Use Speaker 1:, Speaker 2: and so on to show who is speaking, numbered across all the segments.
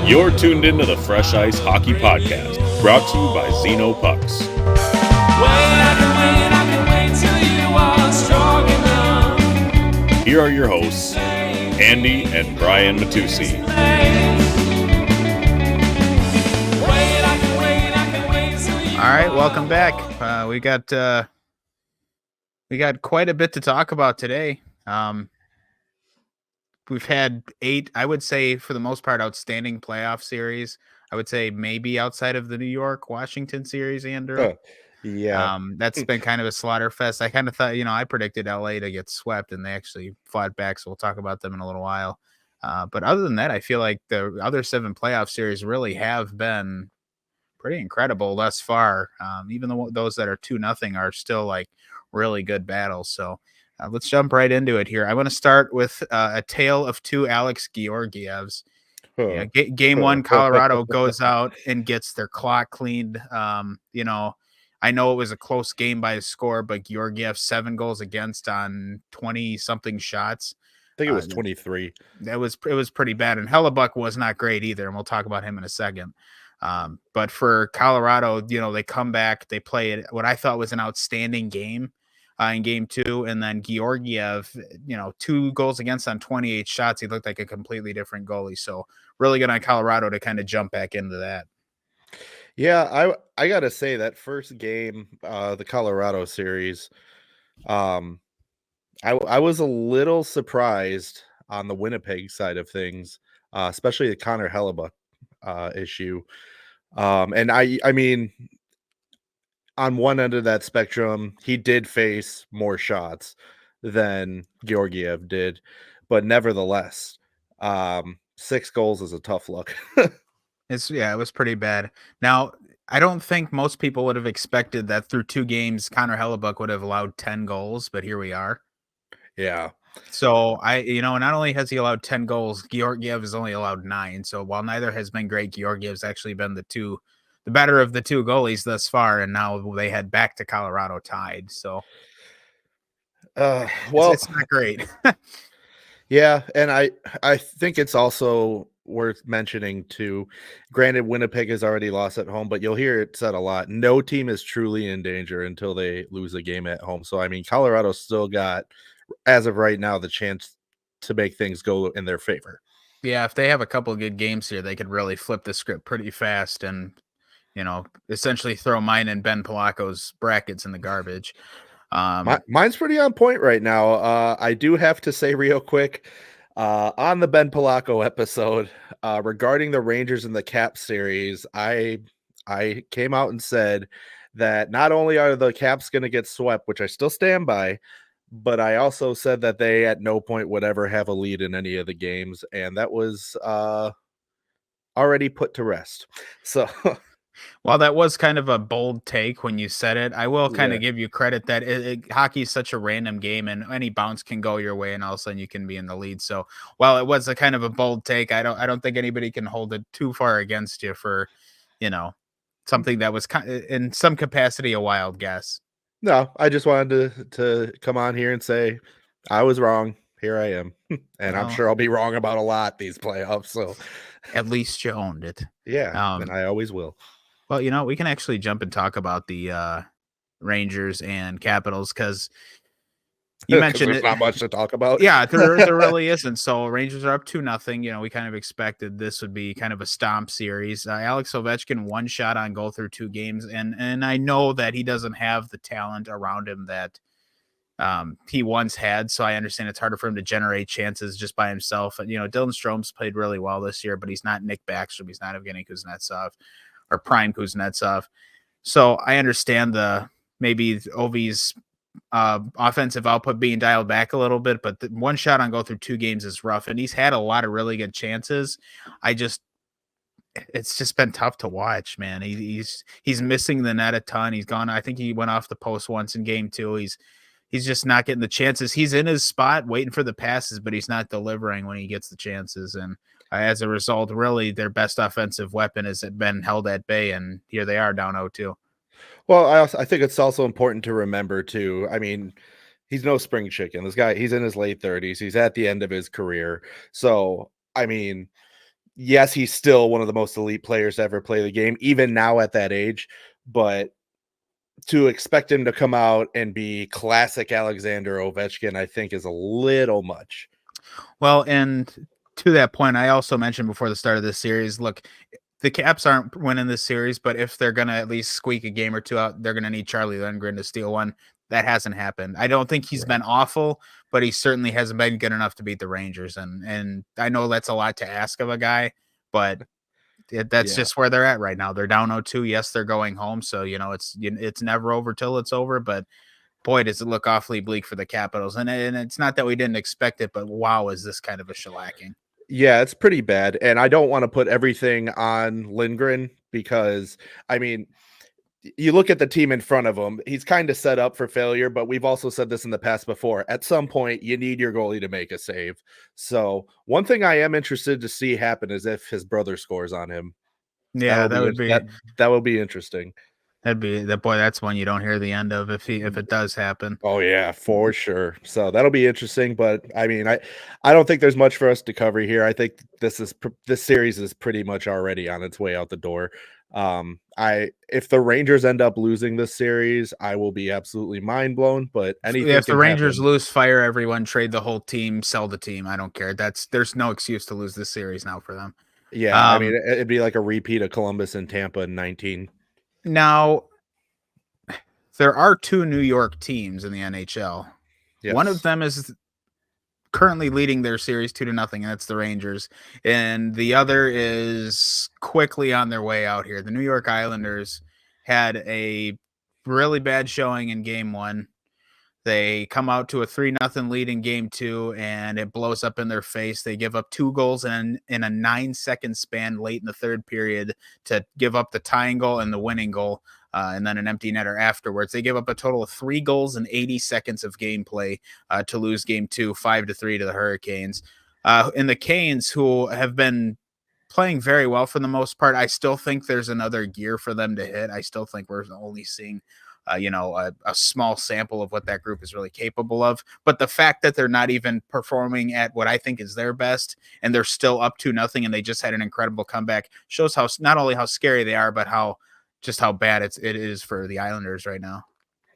Speaker 1: You're tuned into the Fresh Ice Hockey Podcast, brought to you by Zeno Pucks. Here are your hosts, Andy and Brian Matusi.
Speaker 2: All right, welcome back. We got quite a bit to talk about today. We've had 8, I would say, for the most part, outstanding playoff series. I would say maybe outside of the New York-Washington series, Andrew. That's been kind of a slaughter fest. I kind of thought, I predicted LA to get swept, and they actually fought back, so we'll talk about them in a little while. But other than that, I feel like the other 7 playoff series really have been pretty incredible thus far. Even though those that are 2-0 are still like really good battles. So let's jump right into it here. I want to start with a tale of 2 Alex Georgievs. Game 1, Colorado goes out and gets their clock cleaned. I know it was a close game by a score, but Georgiev 7 goals against on 20-something shots.
Speaker 3: I think it was 23.
Speaker 2: It was pretty bad, and Hellebuck was not great either, and we'll talk about him in a second. But for Colorado, they come back, they play it what I thought was an outstanding game in game 2, and then Georgiev, 2 goals against on 28 shots. He looked like a completely different goalie. So really good on Colorado to kind of jump back into that.
Speaker 3: Yeah, I gotta say that first game, the Colorado series, I was a little surprised on the Winnipeg side of things, especially the Connor Hellebuck issue. And I mean, on one end of that spectrum, he did face more shots than Georgiev did, but nevertheless, 6 goals is a tough look.
Speaker 2: It was pretty bad. Now, I don't think most people would have expected that through 2 games, Connor Hellebuck would have allowed 10 goals, but here we are.
Speaker 3: Yeah.
Speaker 2: So not only has he allowed 10 goals, Georgiev has only allowed 9. So while neither has been great, Georgiev's actually been the better of the 2 goalies thus far, and now they head back to Colorado tied. So, it's not great.
Speaker 3: Yeah, and I think it's also worth mentioning too. Granted, Winnipeg has already lost at home, but you'll hear it said a lot. No team is truly in danger until they lose a game at home. So I mean, Colorado still got, as of right now, the chance to make things go in their favor.
Speaker 2: Yeah, if they have a couple of good games here, they could really flip the script pretty fast and essentially throw mine and Ben Palaco's brackets in the garbage.
Speaker 3: Mine's pretty on point right now. I do have to say real quick, on the Ben Palaco episode, regarding the Rangers and the Caps series, I came out and said that not only are the Caps going to get swept, which I still stand by, but I also said that they at no point would ever have a lead in any of the games, and that was already put to rest. So
Speaker 2: while that was kind of a bold take when you said it, I will kind of give you credit that hockey is such a random game, and any bounce can go your way, and all of a sudden you can be in the lead. So while it was a kind of a bold take, I don't think anybody can hold it too far against you for, something that was in some capacity a wild guess.
Speaker 3: No, I just wanted to come on here and say I was wrong. Here I am, and I'm sure I'll be wrong about a lot these playoffs. So
Speaker 2: at least you owned it.
Speaker 3: Yeah, and I always will.
Speaker 2: Well, we can actually jump and talk about the Rangers and Capitals because you mentioned
Speaker 3: there's not much to talk about.
Speaker 2: Yeah, there really isn't. So Rangers are up 2-0. We kind of expected this would be kind of a stomp series. Alex Ovechkin 1 shot on goal through 2 games, and I know that he doesn't have the talent around him that he once had. So I understand it's harder for him to generate chances just by himself. Dylan Strome's played really well this year, but he's not Nick Backstrom. He's not Evgeny Kuznetsov or Prime Kuznetsov. So I understand maybe Ovi's offensive output being dialed back a little bit, but 1 shot on goal through 2 games is rough, and he's had a lot of really good chances. It's just been tough to watch, man. He's missing the net a ton. He's gone. I think he went off the post once in game 2. He's just not getting the chances. He's in his spot waiting for the passes, but he's not delivering when he gets the chances. And as a result, really their best offensive weapon has been held at bay, and here they are down 0-2.
Speaker 3: Well, I think it's also important to remember too. I mean, he's no spring chicken. This guy, he's in his late 30s. He's at the end of his career. So, I mean, yes, he's still one of the most elite players to ever play the game, even now at that age. But to expect him to come out and be classic Alexander Ovechkin, I think is a little much.
Speaker 2: Well, and to that point, I also mentioned before the start of this series, look, the Caps aren't winning this series, but if they're going to at least squeak a game or two out, they're going to need Charlie Lindgren to steal one. That hasn't happened. I don't think he's been awful, but he certainly hasn't been good enough to beat the Rangers. And I know that's a lot to ask of a guy, but that's just where they're at right now. They're down 0-2. Yes, they're going home. So, it's never over till it's over, but boy, does it look awfully bleak for the Capitals. And it's not that we didn't expect it, but wow, is this kind of a shellacking.
Speaker 3: Yeah, it's pretty bad. And I don't want to put everything on Lindgren because, I mean, you look at the team in front of him, he's kind of set up for failure, but we've also said this in the past before. At some point, you need your goalie to make a save. So one thing I am interested to see happen is if his brother scores on him.
Speaker 2: Yeah,
Speaker 3: that would be interesting.
Speaker 2: That'd be that boy. That's one you don't hear the end of if it does happen.
Speaker 3: Oh yeah, for sure. So that'll be interesting. But I mean, I don't think there's much for us to cover here. I think this series is pretty much already on its way out the door. If the Rangers end up losing this series, I will be absolutely mind blown. But anything,
Speaker 2: if the Rangers lose, fire everyone, trade the whole team, sell the team. I don't care. There's no excuse to lose this series now for them.
Speaker 3: Yeah, I mean, it'd be like a repeat of Columbus and Tampa in 19.
Speaker 2: Now, there are two New York teams in the NHL. Yes. One of them is currently leading their series 2-0, and that's the Rangers. And the other is quickly on their way out here. The New York Islanders had a really bad showing in game 1. They come out to a 3-0 lead in game 2, and it blows up in their face. They give up 2 goals in a 9-second span late in the third period to give up the tying goal and the winning goal, and then an empty netter afterwards. They give up a total of 3 goals in 80 seconds of gameplay to lose game 2, 5-3 to the Hurricanes. And the Canes, who have been playing very well for the most part, I still think there's another gear for them to hit. I still think we're only seeing a small sample of what that group is really capable of. But the fact that they're not even performing at what I think is their best, and they're still up 2-0, and they just had an incredible comeback, shows how not only how scary they are, but how bad it is for the Islanders right now.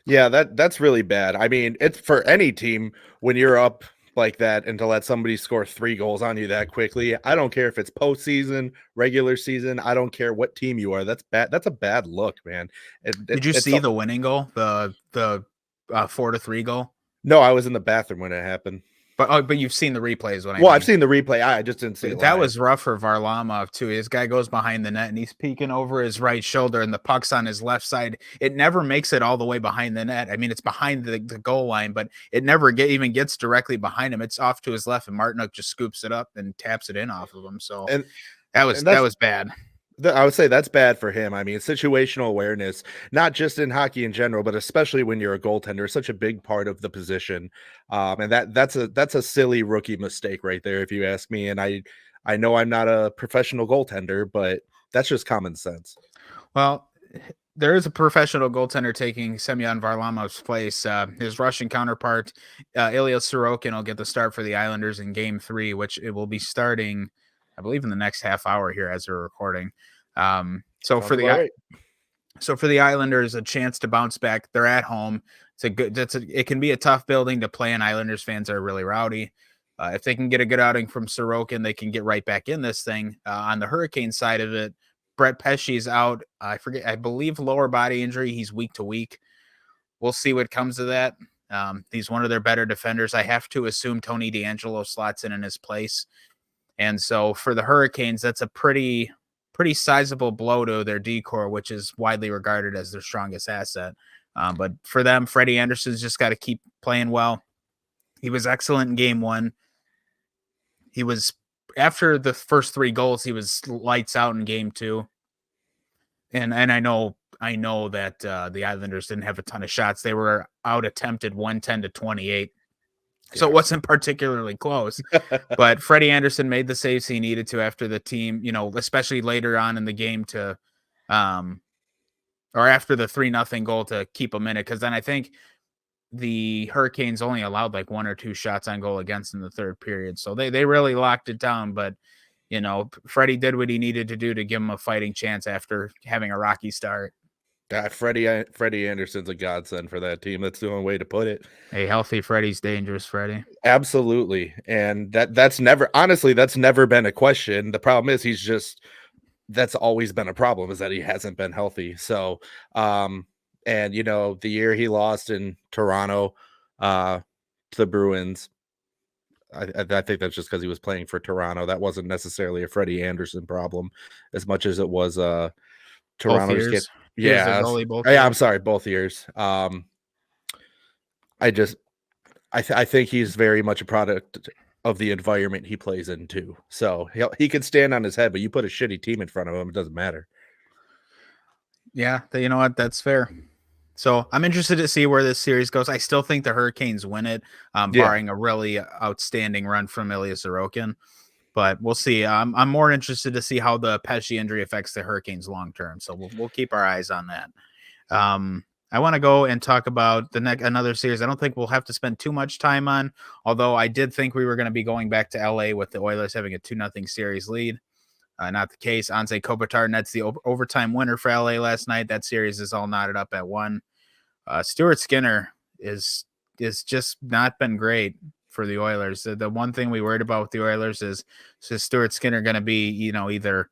Speaker 3: Yeah, that's really bad. I mean, it's for any team when you're up like that and to let somebody score 3 goals on you that quickly. I don't care if it's postseason, regular season. I don't care what team you are. That's bad. That's a bad look, man.
Speaker 2: Did you see the winning goal, the 4-3 goal?
Speaker 3: No, I was in the bathroom when it happened.
Speaker 2: But you've seen the replays when
Speaker 3: I've seen the replay. I just didn't see it.
Speaker 2: That was rough for Varlamov too. His guy goes behind the net and he's peeking over his right shoulder, and the puck's on his left side. It never makes it all the way behind the net. I mean, it's behind the goal line, but it never even gets directly behind him. It's off to his left, and Martinook just scoops it up and taps it in off of him. So that was bad.
Speaker 3: I would say that's bad for him. I mean, situational awareness, not just in hockey in general, but especially when you're a goaltender, is such a big part of the position. And that's a silly rookie mistake right there, if you ask me. And I know I'm not a professional goaltender, but that's just common sense.
Speaker 2: Well, there is a professional goaltender taking Semyon Varlamov's place. His Russian counterpart, Ilya Sorokin, will get the start for the Islanders in Game 3, which it will be starting, I believe, in the next half hour here as we're recording. So for the Islanders, a chance to bounce back. They're at home. It can be a tough building to play, and Islanders fans are really rowdy. If they can get a good outing from Sorokin, they can get right back in this thing. On the Hurricane side of it, Brett Pesce's out. I believe lower body injury. He's week to week. We'll see what comes of that. He's one of their better defenders. I have to assume Tony DeAngelo slots in his place. And so for the Hurricanes, that's a pretty sizable blow to their D-core, which is widely regarded as their strongest asset. But for them, Freddie Anderson's just got to keep playing well. He was excellent in Game 1. He was, after the first 3 goals, he was lights out in Game 2. And I know that the Islanders didn't have a ton of shots. They were out attempted 110-28. So it wasn't particularly close, but Freddie Anderson made the saves he needed to after the team, especially later on in the game or after the 3-0 goal to keep them in it. Cause then I think the Hurricanes only allowed like 1 or 2 shots on goal against in the third period. So they really locked it down, but Freddie did what he needed to do to give him a fighting chance after having a rocky start.
Speaker 3: Freddie Anderson's a godsend for that team. That's the only way to put it.
Speaker 2: A healthy Freddie's dangerous, Freddie.
Speaker 3: Absolutely. And that's never been a question. The problem is that's always been a problem, is that he hasn't been healthy. So, and the year he lost in Toronto to the Bruins, I think that's just because he was playing for Toronto. That wasn't necessarily a Freddie Anderson problem as much as it was Toronto just get I'm sorry, both years. I think he's very much a product of the environment he plays in too. So he can stand on his head, but you put a shitty team in front of him, it doesn't matter.
Speaker 2: Yeah, you know what? That's fair. So I'm interested to see where this series goes. I still think the Hurricanes win it, barring a really outstanding run from Ilya Sorokin. But we'll see. I'm more interested to see how the Pesce injury affects the Hurricanes long term. So we'll keep our eyes on that. I want to go and talk about another series. I don't think we'll have to spend too much time on, although I did think we were going to be going back to LA with the Oilers having a 2-0 series lead. Not the case. Anze Kopitar nets the overtime winner for LA last night. That series is all knotted up at 1. Stuart Skinner is just not been great for the Oilers. The one thing we worried about with the Oilers is Stuart Skinner going to be, either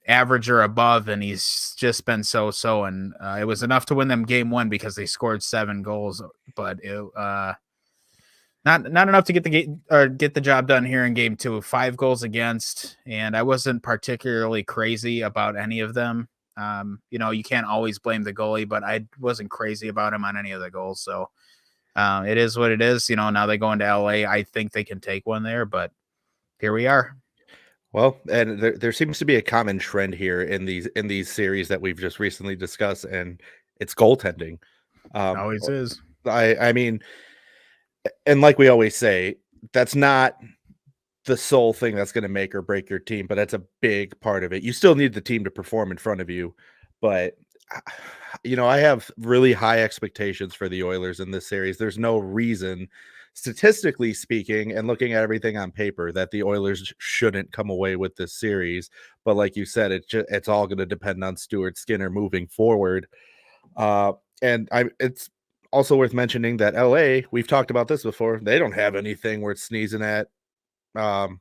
Speaker 2: average or above, and he's just been so. And it was enough to win them game 1 because they scored 7 goals, but it not enough to get the job done here in game 2. 5 goals against, and I wasn't particularly crazy about any of them. You can't always blame the goalie, but I wasn't crazy about him on any of the goals. So it is what it is. Now they go into LA. I think they can take one there, but here we are.
Speaker 3: Well, and there seems to be a common trend here in these series that we've just recently discussed, and it's goaltending.
Speaker 2: Always is.
Speaker 3: I mean, and like we always say, that's not the sole thing that's going to make or break your team, but that's a big part of it. You still need the team to perform in front of you, but I have really high expectations for the Oilers in this series. There's no reason, statistically speaking, and looking at everything on paper, that the Oilers shouldn't come away with this series. But like you said, it's all going to depend on Stuart Skinner moving forward. It's also worth mentioning that LA, we've talked about this before, they don't have anything worth sneezing at on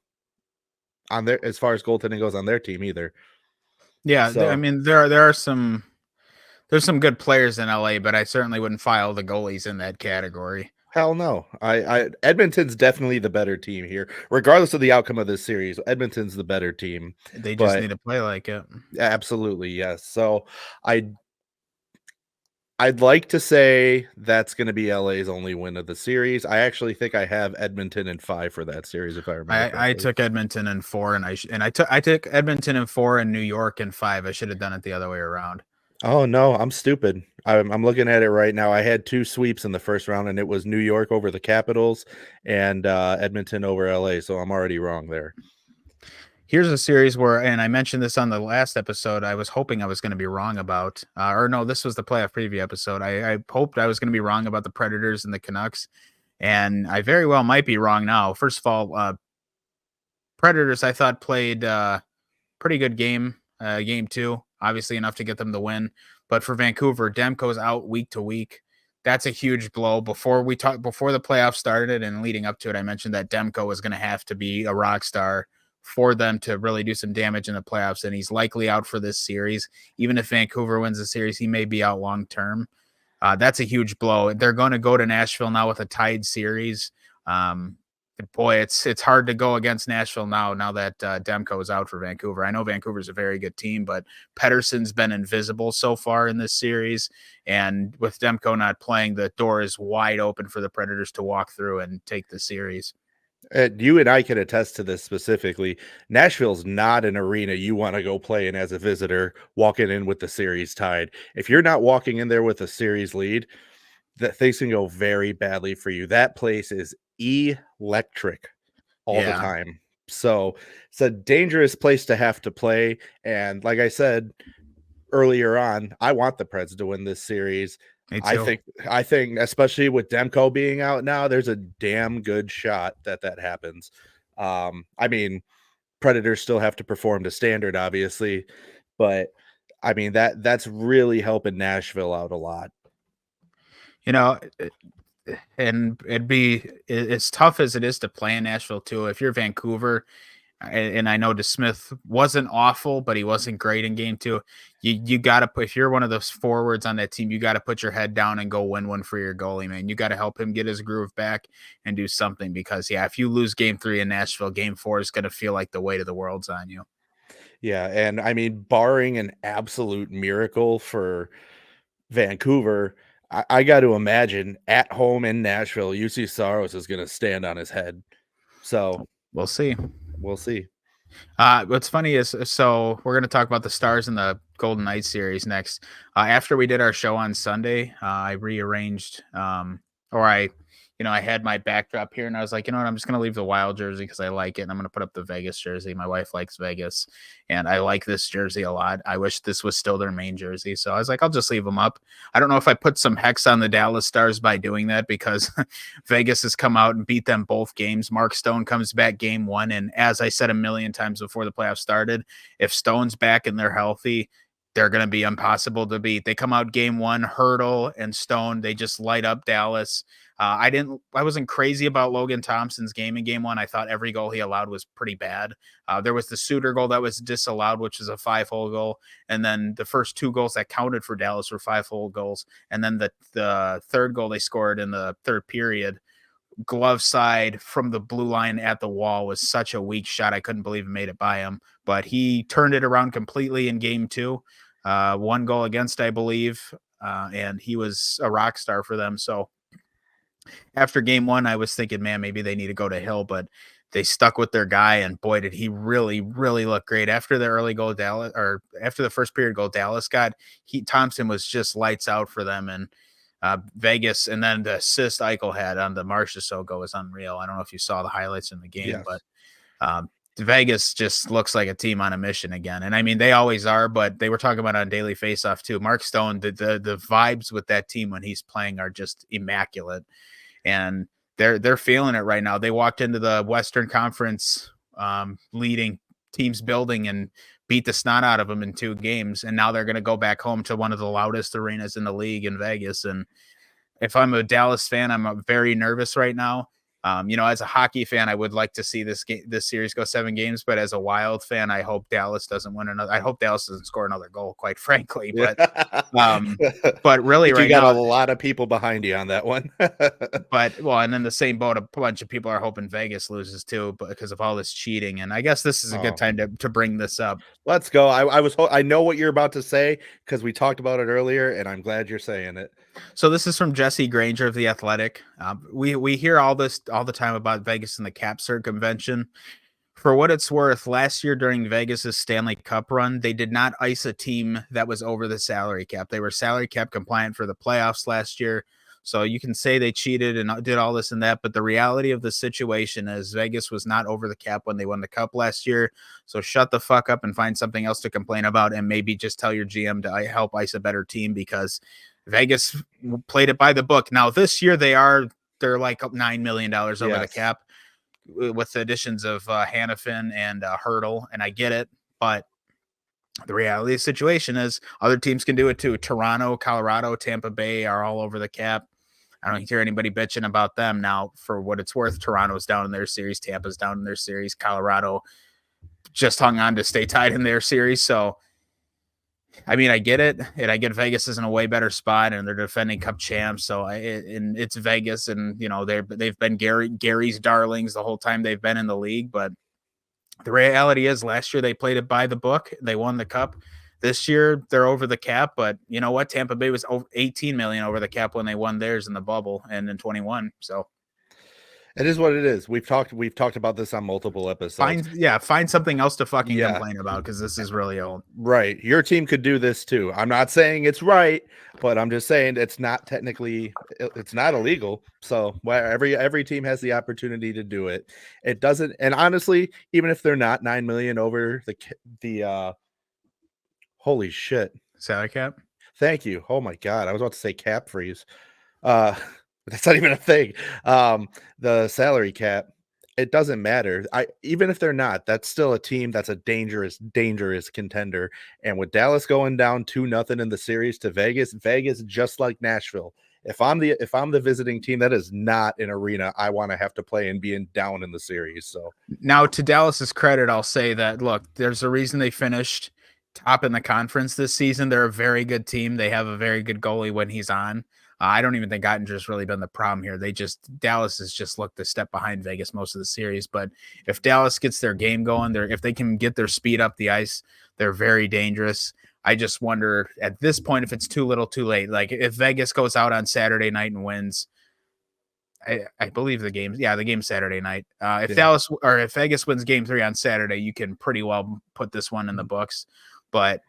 Speaker 3: their, as far as goaltending goes, on their team either.
Speaker 2: Yeah, so, I mean, there are some good players in LA, but I certainly wouldn't file the goalies in that category.
Speaker 3: Hell no. Edmonton's definitely the better team here, regardless of the outcome of this series. Edmonton's the better team.
Speaker 2: They just need to play like it.
Speaker 3: Absolutely, yes. So I'd like to say that's going to be LA's only win of the series. I actually think I have Edmonton in 5 for that series, if I remember.
Speaker 2: I took Edmonton in 4, and I took Edmonton in 4 and New York in 5. I should have done it the other way around.
Speaker 3: Oh no, I'm stupid. I'm looking at it right now. I had 2 sweeps in the first round, and it was New York over the Capitals and Edmonton over LA. So I'm already wrong there.
Speaker 2: Here's a series where, and I mentioned this on the last episode, I was hoping I was going to be wrong about, this was the playoff preview episode. I hoped I was going to be wrong about the Predators and the Canucks, and I very well might be wrong now. First of all, Predators, I thought, played pretty good game 2, obviously enough to get them the win. But for Vancouver, Demko's out week to week. That's a huge blow. Before the playoffs started and leading up to it, I mentioned that Demko was going to have to be a rock star for them to really do some damage in the playoffs, and he's likely out for this series. Even if Vancouver wins the series, he may be out long term. That's a huge blow. They're going to go to Nashville now with a tied series. Boy, it's hard to go against Nashville now that Demko is out for Vancouver. I know Vancouver's a very good team, but Pettersson's been invisible so far in this series, and with Demko not playing, the door is wide open for the Predators to walk through and take the series.
Speaker 3: You and I can attest to this specifically. Nashville's not an arena you want to go play in as a visitor, walking in with the series tied. If you're not walking in there with a series lead, that things can go very badly for you. That place is electric all the time. So it's a dangerous place to have to play. And like I said earlier on, I want the Preds to win this series. I think especially with Demko being out now, there's a damn good shot that happens. I mean, Predators still have to perform to standard, obviously, but I mean that's really helping Nashville out a lot.
Speaker 2: And it'd be as tough as it is to play in Nashville too. If you're Vancouver, and I know DeSmith wasn't awful, but he wasn't great in game 2. You got to put, if you're one of those forwards on that team, you got to put your head down and go win one for your goalie, man. You got to help him get his groove back and do something, because if you lose game 3 in Nashville, game 4 is going to feel like the weight of the world's on you.
Speaker 3: Yeah, and I mean, barring an absolute miracle for Vancouver, I got to imagine at home in Nashville, UC Saros is going to stand on his head. So
Speaker 2: we'll see.
Speaker 3: We'll see.
Speaker 2: What's funny is, so we're going to talk about the Stars in the Golden Knights series next. After we did our show on Sunday, I rearranged, I had my backdrop here, and I was like, you know what, I'm just going to leave the Wild jersey because I like it, and I'm going to put up the Vegas jersey. My wife likes Vegas, and I like this jersey a lot. I wish this was still their main jersey, so I was like, I'll just leave them up. I don't know if I put some hex on the Dallas Stars by doing that, because Vegas has come out and beat them both games. Mark Stone comes back game 1, and as I said a million times before the playoffs started, if Stone's back and they're healthy, they're going to be impossible to beat. They come out game 1, Hurdle and Stone, they just light up Dallas. I wasn't crazy about Logan Thompson's game in game 1. I thought every goal he allowed was pretty bad. There was the Suter goal that was disallowed, which is a 5-hole goal. And then the first 2 goals that counted for Dallas were 5-hole goals. And then the third goal they scored in the third period, glove side from the blue line at the wall, was such a weak shot. I couldn't believe it made it by him, but he turned it around completely in game 2. 1 goal against, I believe. And he was a rock star for them. So after game 1, I was thinking, man, maybe they need to go to Hill, but they stuck with their guy, and boy, did he really, really look great. After the early goal, Dallas, or after the first period goal Dallas got, Thompson was just lights out for them, and Vegas, and then the assist Eichel had on the Marchessault goal was unreal. I don't know if you saw the highlights in the game,
Speaker 3: Yes.
Speaker 2: but Vegas just looks like a team on a mission again. And I mean, they always are, but they were talking about on Daily Faceoff too. Mark Stone, the vibes with that team when he's playing are just immaculate. And they're feeling it right now. They walked into the Western Conference leading teams building and beat the snot out of them in 2 games. And now they're going to go back home to one of the loudest arenas in the league in Vegas. And if I'm a Dallas fan, I'm very nervous right now. As a hockey fan, I would like to see this series go 7 games, but as a Wild fan, I hope Dallas doesn't win another. I hope Dallas doesn't score another goal, quite frankly. But, but really, right now,
Speaker 3: you got a lot of people behind you on that one.
Speaker 2: And then the same boat, a bunch of people are hoping Vegas loses too, because of all this cheating. And I guess this is a good time to bring this up.
Speaker 3: Let's go. I know what you're about to say because we talked about it earlier, and I'm glad you're saying it.
Speaker 2: So this is from Jesse Granger of The Athletic. We hear all this all the time about Vegas and the cap circumvention. For what it's worth, last year during Vegas's Stanley Cup run, they did not ice a team that was over the salary cap. They were salary cap compliant for the playoffs last year. So you can say they cheated and did all this and that, but the reality of the situation is Vegas was not over the cap when they won the cup last year. So shut the fuck up and find something else to complain about, and maybe just tell your GM to help ice a better team, because Vegas played it by the book. Now this year they're like $9 million over the cap with the additions of Hannafin and Hurdle, and I get it, but the reality of the situation is other teams can do it too. Toronto, Colorado, Tampa Bay are all over the cap. I don't hear anybody bitching about them. Now, for what it's worth, Toronto's down in their series, Tampa's down in their series, Colorado just hung on to stay tied in their series. So I mean, I get it, and I get Vegas is in a way better spot, and they're defending Cup champs. So and it's Vegas, and they've been Gary's darlings the whole time they've been in the league. But the reality is, last year they played it by the book. They won the Cup. This year they're over the cap, but you know what? Tampa Bay was 18 million over the cap when they won theirs in the bubble and in 21. So.
Speaker 3: It is what it is. We've talked about this on multiple episodes.
Speaker 2: Find something else to fucking complain about, because this is really old.
Speaker 3: Right. Your team could do this too. I'm not saying it's right, but I'm just saying it's not illegal. So every team has the opportunity to do it. It doesn't. And honestly, even if they're not 9 million over the holy shit
Speaker 2: salary cap.
Speaker 3: Thank you. Oh my God. I was about to say cap freeze. That's not even a thing. The salary cap. it doesn't matter. Even if they're not, that's still a team that's a dangerous contender. And with Dallas going down 2-0 in the series to Vegas, just like Nashville. If I'm the visiting team, that is not an arena I want to have to play and being down in the series. So
Speaker 2: now, to Dallas's credit, I'll say that look, there's a reason they finished top in the conference this season. They're a very good team. They have a very good goalie when he's on. I don't even think Ottinger's really been the problem here. Dallas has just looked a step behind Vegas most of the series. But if Dallas gets their game going, if they can get their speed up the ice, they're very dangerous. I just wonder at this point if it's too little too late. Like if Vegas goes out on Saturday night and wins, I believe the game's Saturday night. If Vegas wins game 3 on Saturday, you can pretty well put this one in the books. But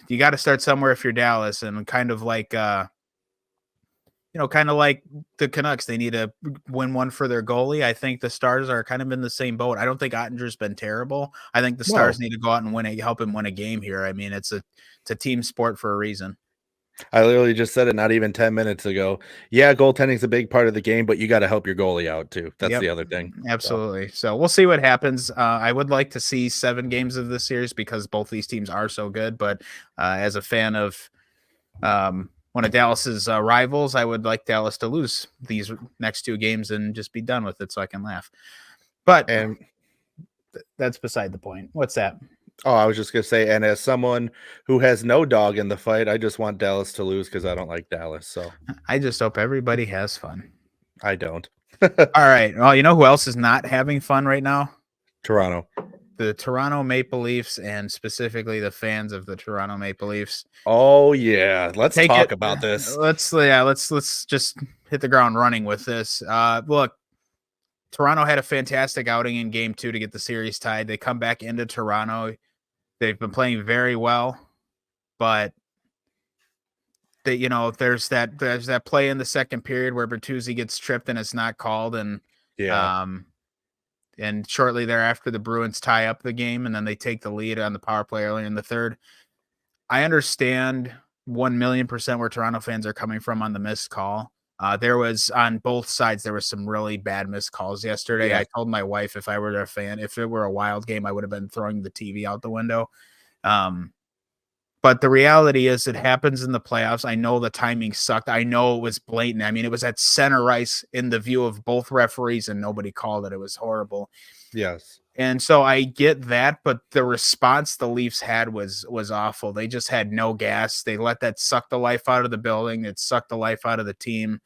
Speaker 2: you got to start somewhere if you're Dallas, and kind of like the Canucks, they need to win one for their goalie. I think the Stars are kind of in the same boat. I don't think Ottinger's been terrible. I think the Stars need to go out and help him win a game here. I mean, it's a team sport for a reason.
Speaker 3: I literally just said it not even 10 minutes ago. Yeah, goaltending's a big part of the game, but you got to help your goalie out too. That's the other thing.
Speaker 2: Absolutely. So we'll see what happens. I would like to see 7 games of this series because both these teams are so good. But as a fan of one of Dallas's rivals, I would like Dallas to lose these next 2 games and just be done with it so I can laugh. But that's beside the point. What's that?
Speaker 3: Oh, I was just going to say, and as someone who has no dog in the fight, I just want Dallas to lose because I don't like Dallas. So
Speaker 2: I just hope everybody has fun.
Speaker 3: I don't.
Speaker 2: All right. Well, you know who else is not having fun right now?
Speaker 3: Toronto.
Speaker 2: The Toronto Maple Leafs, and specifically the fans of the Toronto Maple Leafs.
Speaker 3: Oh, yeah. Let's talk about this.
Speaker 2: Let's just hit the ground running with this. Look, Toronto had a fantastic outing in game 2 to get the series tied. They come back into Toronto. They've been playing very well, but there's that play in the second period where Bertuzzi gets tripped and it's not called, and and shortly thereafter the Bruins tie up the game and then they take the lead on the power play early in the third. I understand 1,000,000% where Toronto fans are coming from on the missed call. There was on both sides, there was some really bad missed calls yesterday. Yeah. I told my wife if I were a fan, if it were a Wild game, I would have been throwing the TV out the window. But the reality is it happens in the playoffs. I know the timing sucked. I know it was blatant. I mean, it was at center ice in the view of both referees and nobody called it. It was horrible.
Speaker 3: Yes.
Speaker 2: And so I get that, but the response the Leafs had was awful. They just had no gas. They let that suck the life out of the building. It sucked the life out of the team.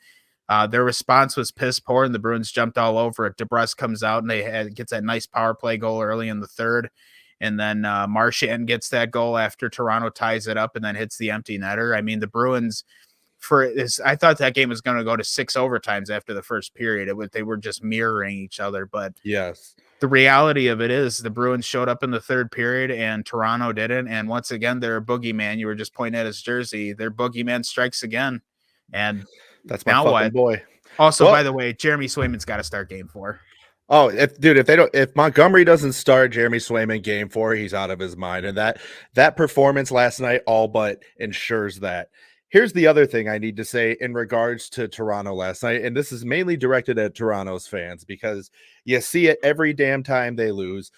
Speaker 2: Their response was piss poor, and the Bruins jumped all over it. DeBrusk comes out, and gets that nice power play goal early in the third. And then Marchand gets that goal after Toronto ties it up and then hits the empty netter. I mean, the Bruins, I thought that game was going to go to 6 overtimes after the first period. They were just mirroring each other. But
Speaker 3: yes,
Speaker 2: the reality of it is the Bruins showed up in the third period and Toronto didn't. And once again, their boogeyman, you were just pointing at his jersey, their boogeyman strikes again. And
Speaker 3: that's my fucking boy.
Speaker 2: Also, by the way, Jeremy Swayman's got to start game 4.
Speaker 3: Oh, if Montgomery doesn't start Jeremy Swayman game 4, he's out of his mind. And that performance last night all but ensures that. Here's the other thing I need to say in regards to Toronto last night, and this is mainly directed at Toronto's fans because you see it every damn time they lose,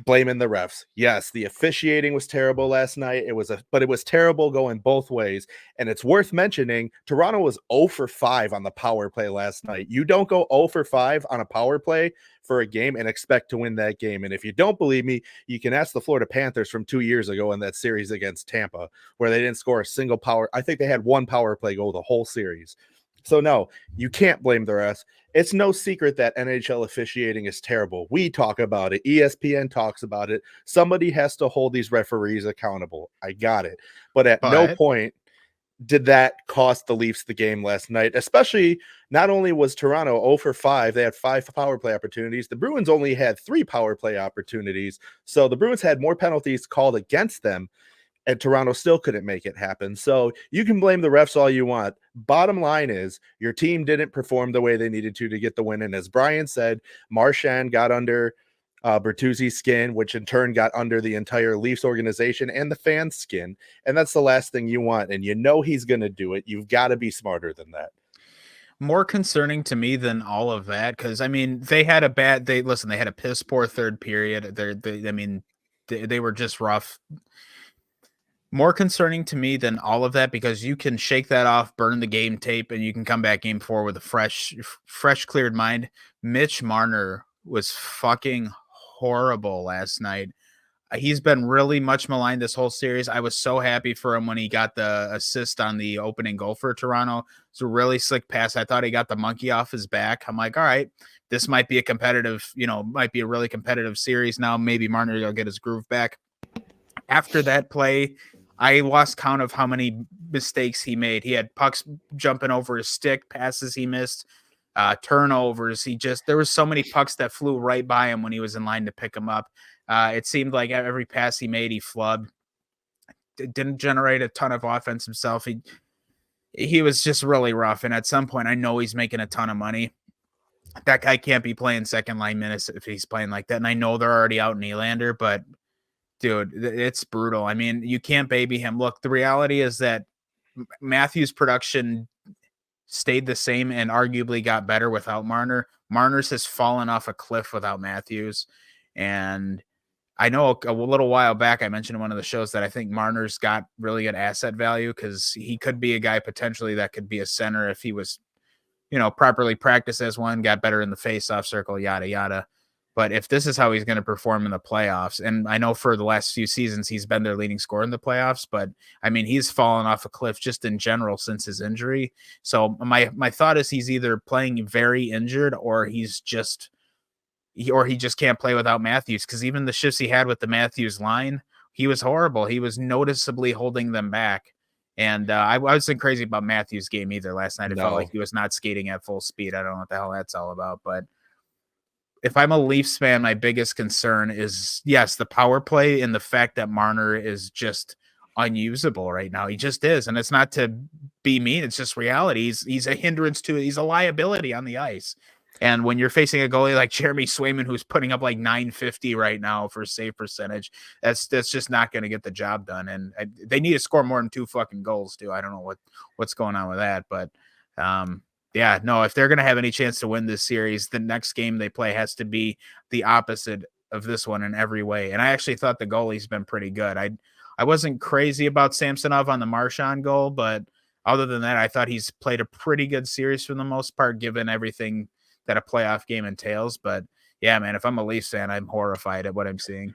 Speaker 3: blaming the refs. Yes, the officiating was terrible last night. But it was terrible going both ways. And it's worth mentioning, Toronto was 0 for 5 on the power play last night. You don't go 0 for 5 on a power play for a game and expect to win that game. And if you don't believe me, you can ask the Florida Panthers from 2 years ago in that series against Tampa, where they didn't score a single I think they had 1 power play goal the whole series. So no, you can't blame the refs. It's no secret that NHL officiating is terrible. We talk about it. ESPN talks about it. Somebody has to hold these referees accountable. I got it. But at no point did that cost the Leafs the game last night, especially not only was Toronto 0 for 5, they had 5 power play opportunities. The Bruins only had 3 power play opportunities. So the Bruins had more penalties called against them, and Toronto still couldn't make it happen. So you can blame the refs all you want. Bottom line is your team didn't perform the way they needed to get the win. And as Brian said, Marchand got under Bertuzzi's skin, which in turn got under the entire Leafs organization and the fans' skin. And that's the last thing you want. And you know he's going to do it. You've got to be smarter than that.
Speaker 2: more concerning to me than all of that, because I mean they had a piss poor third period. They were just rough. More concerning to me than all of that, because you can shake that off, burn the game tape, and you can come back game 4 with a fresh cleared mind. Mitch Marner was fucking horrible last night. He's been really much maligned this whole series. I was so happy for him when he got the assist on the opening goal for Toronto. It's a really slick pass. I thought he got the monkey off his back. I'm like, all right, this might be a really competitive series now. Maybe Marner will get his groove back. After that play, I lost count of how many mistakes he made. He had pucks jumping over his stick, passes he missed, turnovers. There was so many pucks that flew right by him when he was in line to pick him up. It seemed like every pass he made, he flubbed. Didn't generate a ton of offense himself. He was just really rough. And at some point, I know he's making a ton of money. That guy can't be playing second line minutes if he's playing like that. And I know they're already out in Nylander, but dude, it's brutal. I mean, you can't baby him. Look, the reality is that Matthews' production stayed the same and arguably got better without Marner. Marner's has fallen off a cliff without Matthews. And I know a little while back I mentioned in one of the shows that I think Marner's got really good asset value, because he could be a guy potentially that could be a center if he was, properly practiced as one, got better in the face-off circle, yada, yada. But if this is how he's going to perform in the playoffs, and I know for the last few seasons he's been their leading scorer in the playoffs, but I mean, he's fallen off a cliff just in general since his injury. So my thought is he's either playing very injured, or he just can't play without Matthews, because even the shifts he had with the Matthews line, he was horrible. He was noticeably holding them back. And I wasn't crazy about Matthews' game either last night. It felt like he was not skating at full speed. I don't know what the hell that's all about, but if I'm a Leafs fan, my biggest concern is, yes, the power play and the fact that Marner is just unusable right now. He just is. And it's not to be mean. It's just reality. He's a hindrance he's a liability on the ice. And when you're facing a goalie like Jeremy Swayman, who's putting up like .950 right now for save percentage, that's just not going to get the job done. And they need to score more than 2 fucking goals too. I don't know what's going on with that, but yeah, no, if they're going to have any chance to win this series, the next game they play has to be the opposite of this one in every way. And I actually thought the goalie's been pretty good. I wasn't crazy about Samsonov on the Marchand goal, but other than that, I thought he's played a pretty good series for the most part, given everything that a playoff game entails. But yeah, man, if I'm a Leafs fan, I'm horrified at what I'm seeing.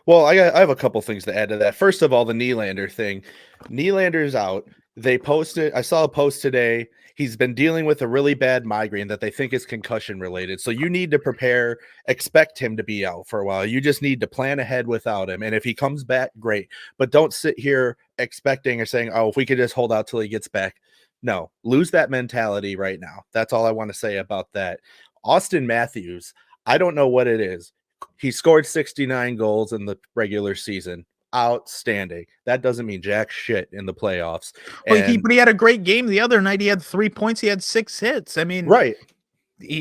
Speaker 3: Well, I have a couple things to add to that. First of all, the Nylander thing. Nylander's out. They posted, I saw a post today. He's been dealing with a really bad migraine that they think is concussion related. So you need to prepare, expect him to be out for a while. You just need to plan ahead without him. And if he comes back, great. But don't sit here expecting or saying, oh, if we could just hold out till he gets back. No, lose that mentality right now. That's all I want to say about that. Austin Matthews, I don't know what it is. He scored 69 goals in the regular season. Outstanding. That doesn't mean jack shit in the playoffs.
Speaker 2: Well, but he had a great game the other night. He had 3 points. He had 6 hits. I mean,
Speaker 3: right.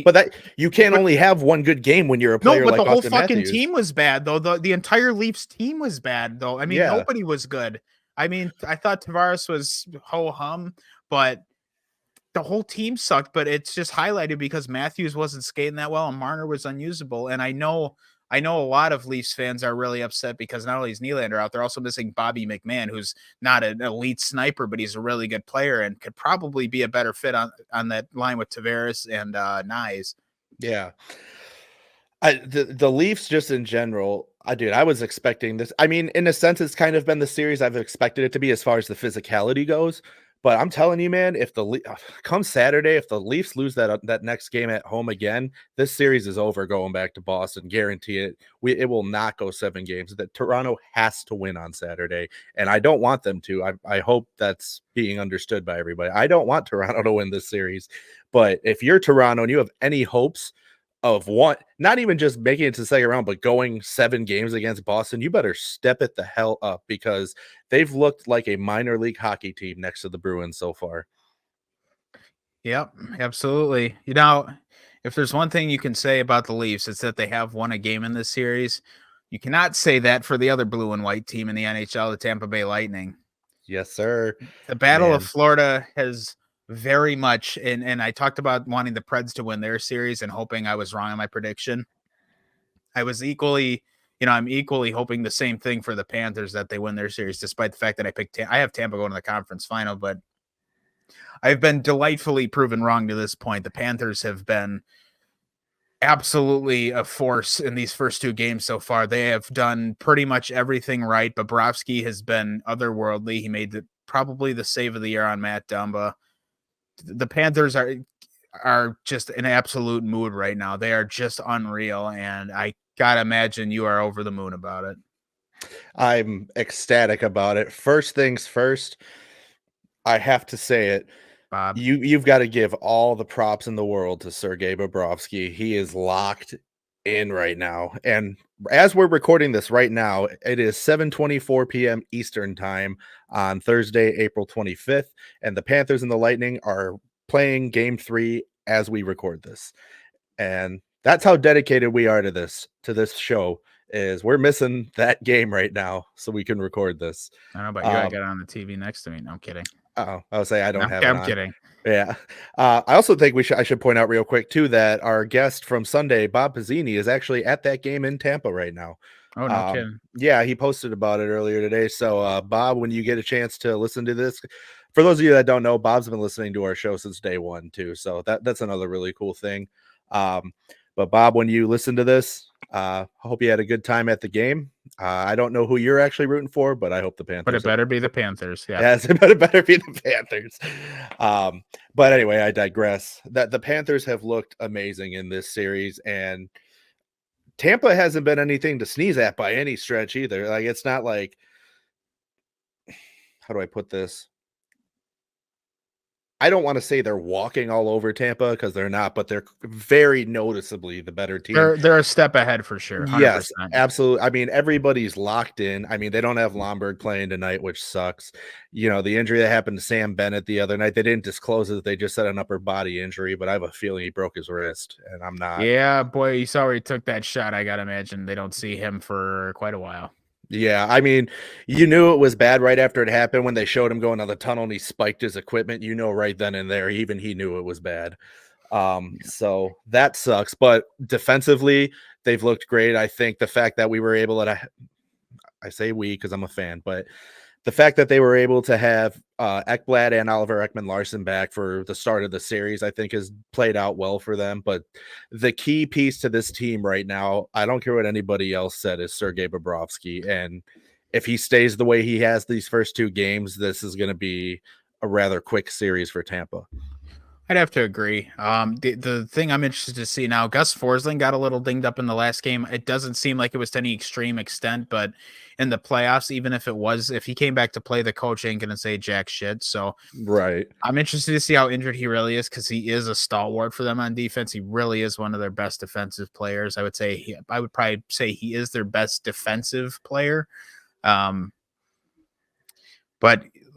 Speaker 3: But that you can't only have one good game when you're a player like Austin Matthews.
Speaker 2: The whole fucking team was bad, though. The entire Leafs team was bad, though. I mean, nobody was good. I mean, I thought Tavares was ho-hum, but the whole team sucked. But it's just highlighted because Matthews wasn't skating that well and Marner was unusable. And I know a lot of Leafs fans are really upset because not only is Nylander out, they're also missing Bobby McMahon, who's not an elite sniper, but he's a really good player and could probably be a better fit on that line with Tavares and Nyes.
Speaker 3: Yeah. The Leafs just in general, I was expecting this. I mean, in a sense, it's kind of been the series I've expected it to be as far as the physicality goes. But I'm telling you, man, if come Saturday, if the Leafs lose that next game at home again, this series is over going back to Boston. Guarantee it. It will not go 7 games. That Toronto has to win on Saturday, and I don't want them to. I hope that's being understood by everybody. I don't want Toronto to win this series, but if you're Toronto and you have any hopes of not even just making it to the second round, but going 7 games against Boston, you better step it the hell up, because they've looked like a minor league hockey team next to the Bruins so far.
Speaker 2: Yep, absolutely. If there's one thing you can say about the Leafs, it's that they have won a game in this series. You cannot say that for the other blue and white team in the NHL, the Tampa Bay Lightning.
Speaker 3: Yes, sir.
Speaker 2: The Battle of Florida has very much, and I talked about wanting the Preds to win their series and hoping I was wrong on my prediction. I was equally, I'm equally hoping the same thing for the Panthers, that they win their series, despite the fact that I have Tampa going to the conference final, but I've been delightfully proven wrong to this point. The Panthers have been absolutely a force in these first two games so far. They have done pretty much everything right. Bobrovsky has been otherworldly. He made probably the save of the year on Matt Dumba. The Panthers are just an absolute mood right now. They are just unreal, and I gotta imagine you are over the moon about it.
Speaker 3: I'm ecstatic about it. First things first, I have to say it.
Speaker 2: Bob,
Speaker 3: You've got to give all the props in the world to Sergei Bobrovsky. He is locked in right now. And as we're recording this right now, it is 7:24 p.m. Eastern time on Thursday, April 25th, and the Panthers and the Lightning are playing game 3 as we record this. And that's how dedicated we are to this show. Is we're missing that game right now so we can record this.
Speaker 2: I don't know about you. I got it on the TV next to me. No, I'm kidding.
Speaker 3: Oh, I would say I don't have it
Speaker 2: I'm
Speaker 3: on.
Speaker 2: kidding.
Speaker 3: Yeah. I also think I should point out real quick too that our guest from Sunday, Bob Pizzini, is actually at that game in Tampa right now.
Speaker 2: Oh, no kidding.
Speaker 3: Yeah, he posted about it earlier today. So Bob, when you get a chance to listen to this, for those of you that don't know, Bob's been listening to our show since day one too. So that's another really cool thing. But Bob, when you listen to this, I hope you had a good time at the game. I don't know who you're actually rooting for, but I hope the Panthers.
Speaker 2: But it better be the Panthers. Yeah.
Speaker 3: Yes, it better be the Panthers. But anyway, I digress. That the Panthers have looked amazing in this series, and Tampa hasn't been anything to sneeze at by any stretch either. Like, it's not like, how do I put this? I don't want to say they're walking all over Tampa because they're not, but they're very noticeably the better team.
Speaker 2: They're a step ahead for sure. 100%.
Speaker 3: Yes, absolutely. I mean, everybody's locked in. I mean, they don't have Lomberg playing tonight, which sucks. The injury that happened to Sam Bennett the other night, they didn't disclose it. They just said an upper body injury, but I have a feeling he broke his wrist, and I'm not.
Speaker 2: Yeah, boy, you saw where he took that shot. I got to imagine they don't see him for quite a while.
Speaker 3: Yeah, I mean, you knew it was bad right after it happened when they showed him going down the tunnel and he spiked his equipment. Right then and there, even he knew it was bad. So that sucks. But defensively, they've looked great. I think the fact that we were able to, I say we because I'm a fan, but the fact that they were able to have Ekblad and Oliver Ekman-Larsson back for the start of the series, I think has played out well for them. But the key piece to this team right now, I don't care what anybody else said, is Sergei Bobrovsky. And if he stays the way he has these first two games, this is going to be a rather quick series for Tampa.
Speaker 2: I'd have to agree. The thing I'm interested to see now, Gus Forsling got a little dinged up in the last game. It doesn't seem like it was to any extreme extent, but in the playoffs, even if it was, if he came back to play, the coach ain't gonna say jack shit. So
Speaker 3: right,
Speaker 2: I'm interested to see how injured he really is, because he is a stalwart for them on defense. He really is one of their best defensive players. I would probably say he is their best defensive player. But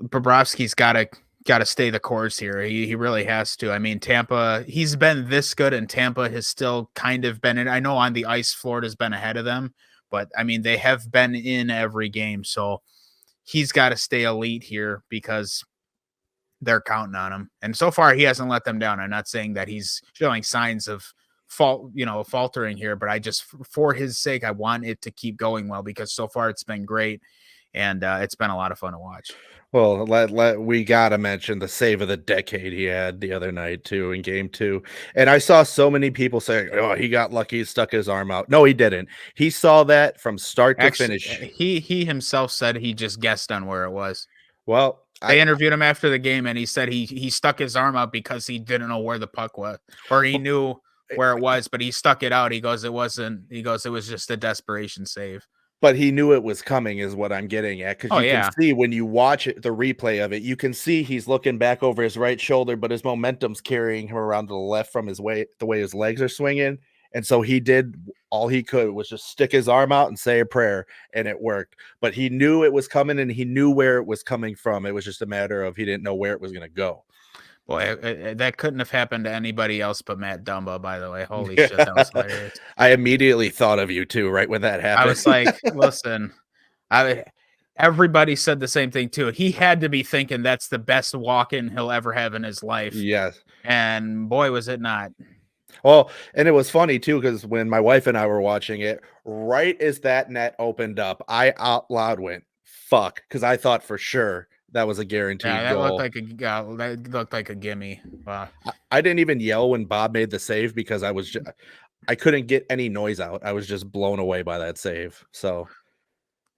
Speaker 2: Bobrovsky's got to stay the course here. He really has to. I mean, Tampa, he's been this good, and Tampa has still kind of been in. I know on the ice, Florida's been ahead of them, but I mean, they have been in every game. So he's got to stay elite here because they're counting on him. And so far, he hasn't let them down. I'm not saying that he's showing signs of faltering here, but I just, for his sake, I want it to keep going well, because so far it's been great. And it's been a lot of fun to watch.
Speaker 3: Well, we got to mention the save of the decade he had the other night, too, in game 2. And I saw so many people saying, oh, he got lucky, stuck his arm out. No, he didn't. He saw that from start to finish.
Speaker 2: He himself said he just guessed on where it was.
Speaker 3: Well,
Speaker 2: they interviewed him after the game, and he said he stuck his arm out because he didn't know where the puck was, or he knew where it was, but he stuck it out. He goes, it was just a desperation save.
Speaker 3: But he knew it was coming, is what I'm getting at. Because you can see when you watch the replay of it, you can see he's looking back over his right shoulder, but his momentum's carrying him around to the left from the way his legs are swinging. And so he did all he could was just stick his arm out and say a prayer, and it worked. But he knew it was coming, and he knew where it was coming from. It was just a matter of he didn't know where it was going to go.
Speaker 2: Boy, that couldn't have happened to anybody else but Matt Dumba, by the way. Holy shit, that was hilarious.
Speaker 3: I immediately thought of you, too, right when that happened.
Speaker 2: I was like, listen, Everybody said the same thing too. He had to be thinking that's the best walk-in he'll ever have in his life.
Speaker 3: Yes.
Speaker 2: And boy, was it not.
Speaker 3: Well, and it was funny too, because when my wife and I were watching it, right as that net opened up, I out loud went, fuck, because I thought for sure that was a guaranteed
Speaker 2: Yeah, that
Speaker 3: goal.
Speaker 2: looked like a gimme. Wow.
Speaker 3: I didn't even yell when Bob made the save because I couldn't get any noise out. I was just blown away by that save. So,